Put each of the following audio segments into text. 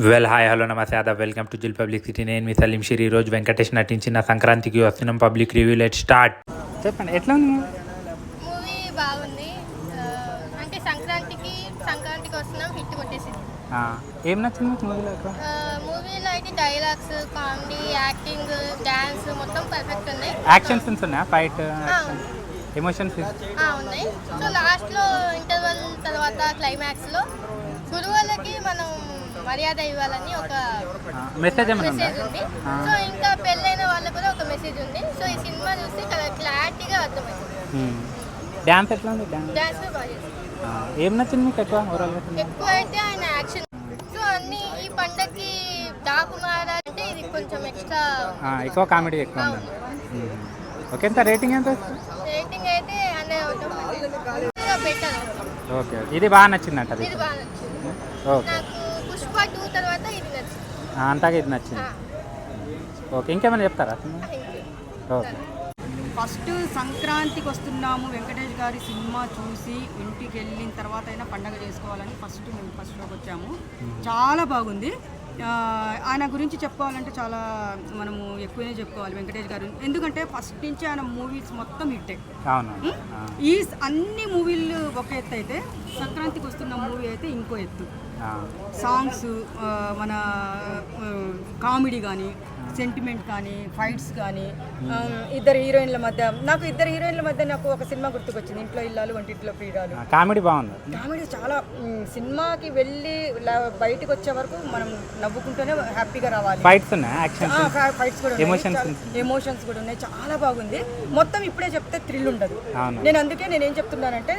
Well hi hello నమస్తే Aadab welcome to జిల్ public city. నేను మీ సలీం షిర్. ఈరోజు వెంకటేష్ నటించిన సంక్రాంతికి వస్తున్నాం పబ్లిక్ రివ్యూ. Let start. చెప్పండి ఎట్లా ఉంది మూవీ? బాగుంది. అంటే సంక్రాంతికి వస్తున్నాం, హిట్ కొట్టేసింది. ఏం నచ్చింది మూవీలో? మూవీలో అయితే డైలాగ్స్, కామెడీ, యాక్టింగ్, డాన్స్ మొత్తం పర్ఫెక్ట్ ఉన్నాయి. యాక్షన్ సీన్స్ ఉన్నాయా? ఫైట్, ఎమోషన్స్ ఉన్నాయి. సో లాస్ట్లో ఇంటర్వెల్ తర్వాత క్లైమాక్స్లో గురువులకి మనం మర్యాద ఇవ్వాలని ఒక మెసేజ్ ఉంది. సో ఇంకా పెళ్ళైన వాళ్ళకు కూడా ఒక మెసేజ్ ఉంది. సో ఈ సినిమా చూసి క్లారిటీగా అర్థమైంది. డాన్స్ ఎట్లా ఉంది? డాన్స్ బాగా చేసింది. ఏం నచ్చింది మీకు ఎక్కువ? ఎక్కువ అయితే ఆయన యాక్షన్. సో అన్ని ఈ పండగకి దాకుమారా అంటే ఇది కొంచెం ఎక్స్ట్రా ఎక్కువ కామెడీ ఎక్కువ ఉంది. ఓకే, ఎంత రేటింగ్ ఎంత? రేటింగ్ అయితే బెటర్. ఓకే, ఇది బాగా నచ్చింది అంట. ఇది బాగా నచ్చింది. ఓకే, నాకు పుష్ప 2 తర్వాత ఇది నచ్చింది. అంతగా ఇది నచ్చింది. ఓకే, ఇంకేమైనా చెప్తారా? ఓకే. ఫస్ట్ సంక్రాంతికి వస్తున్నాము వెంకటేష్ గారి సినిమా చూసి ఇంటికి వెళ్ళిన తర్వాత అయినా పండగ చేసుకోవాలని మేము ఫస్ట్ షోకి వచ్చాము. చాలా బాగుంది. ఆయన గురించి చెప్పుకోవాలంటే చాలా మనము ఎక్కువనే చెప్పుకోవాలి వెంకటేష్ గారు. ఎందుకంటే ఫస్ట్ నుంచి ఆయన మూవీస్ మొత్తం హిట్టే. ఈ అన్ని మూవీలు ఒక ఎత్తు అయితే సంక్రాంతికి వస్తున్న మూవీ అయితే ఇంకో ఎత్తు. సాంగ్స్, మన కామెడీ కానీ, సెంటిమెంట్ కానీ, ఫైట్స్ కానీ, ఇద్దరు హీరోయిన్ల మధ్య నాకు ఒక సినిమా గుర్తుకొచ్చింది, ఇంట్లో ఇల్లాలు వంటింట్లో ప్రియురాలు. కామెడీ బాగుంది. కామెడీ చాలా. సినిమాకి వెళ్ళి బయటకు వచ్చే వరకు మనం నవ్వుకుంటూనే హ్యాపీగా రావాలి. ఫైట్స్ ఉన్నాయి, ఫైట్స్ కూడా, ఎమోషన్స్ కూడా ఉన్నాయి. చాలా బాగుంది. మొత్తం ఇప్పుడే చెప్తే థ్రిల్ ఉండదు. అందుకే నేనేం చెప్తున్నానంటే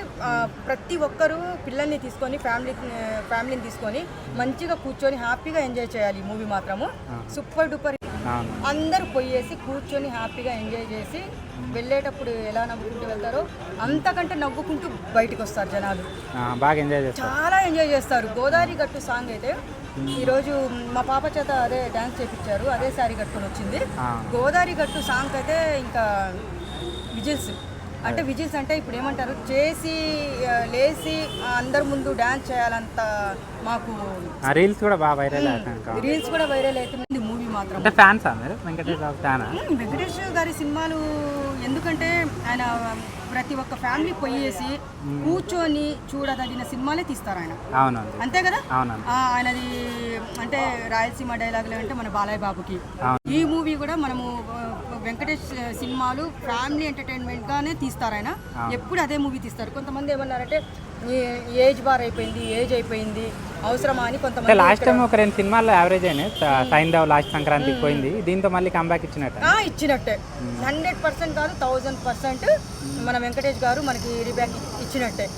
ప్రతి ఒక్కరూ పిల్లల్ని తీసుకొని ఫ్యామిలీని తీసుకొని మంచిగా కూర్చొని హ్యాపీగా ఎంజాయ్ చేయాలి. ఈ మూవీ మాత్రము సూపర్ డూపర్. అందరూ పోయేసి కూర్చొని హ్యాపీగా ఎంజాయ్ చేసి వెళ్ళేటప్పుడు ఎలా నవ్వుకుంటూ వెళ్తారో అంతకంటే నవ్వుకుంటూ బయటకు వస్తారు జనాలు. బాగా ఎంజాయ్ చేస్తారు, చాలా ఎంజాయ్ చేస్తారు. గోదావరి గట్టు సాంగ్ అయితే ఈరోజు మా పాప చేత అదే డ్యాన్స్ చేయించారు, అదే శారీ కట్టుకొని వచ్చింది. గోదావరి గట్టు సాంగ్ అయితే ఇంకా విజిల్స్ అంటే ఇప్పుడు ఏమంటారు, చేసి లేచి అందరి ముందు డ్యాన్స్ చేయాలంత మాకు రీల్స్ కూడా బాగా వైరల్ అవుతుంది. మూవీ మాత్రం వెంకటేష్ గారి సినిమాలు ఎందుకంటే ఆయన ప్రతి ఒక్క ఫ్యామిలీ పోయేసి కూర్చొని చూడదగిన సినిమాలే తీస్తారు ఆయన. అంతే కదా. ఆయనది అంటే రాయలసీమ డైలాగులు అంటే మన బాలయ్య బాబుకి. ఈ మూవీ కూడా మనము వెంకటేష్ సినిమాలు ఫ్యామిలీ ఎంటర్టైన్మెంట్ గానే తీస్తారు ఆయన. ఎప్పుడు అదే మూవీ తీస్తారు. కొంతమంది ఏమన్నారంటే ఏజ్ బార్ అయిపోయింది, ఏజ్ అయిపోయింది, అవసరమా అని కొంతమంది. లాస్ట్ టైం ఒక 2 సినిమాల్లో యావరేజ్ అయినాయి. సైన్ డవ్ లాస్ట్ సంక్రాంతికి పోయింది, దీంతో మళ్ళీ కంబ్యాక్ ఇచ్చినట్టే 100% కాదు 1000% మన వెంకటేష్ గారు మనకి రీబ్యాక్ ఇచ్చినట్టే.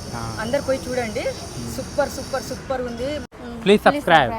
అందరు పోయి చూడండి. సూపర్ ఉంది. Please subscribe.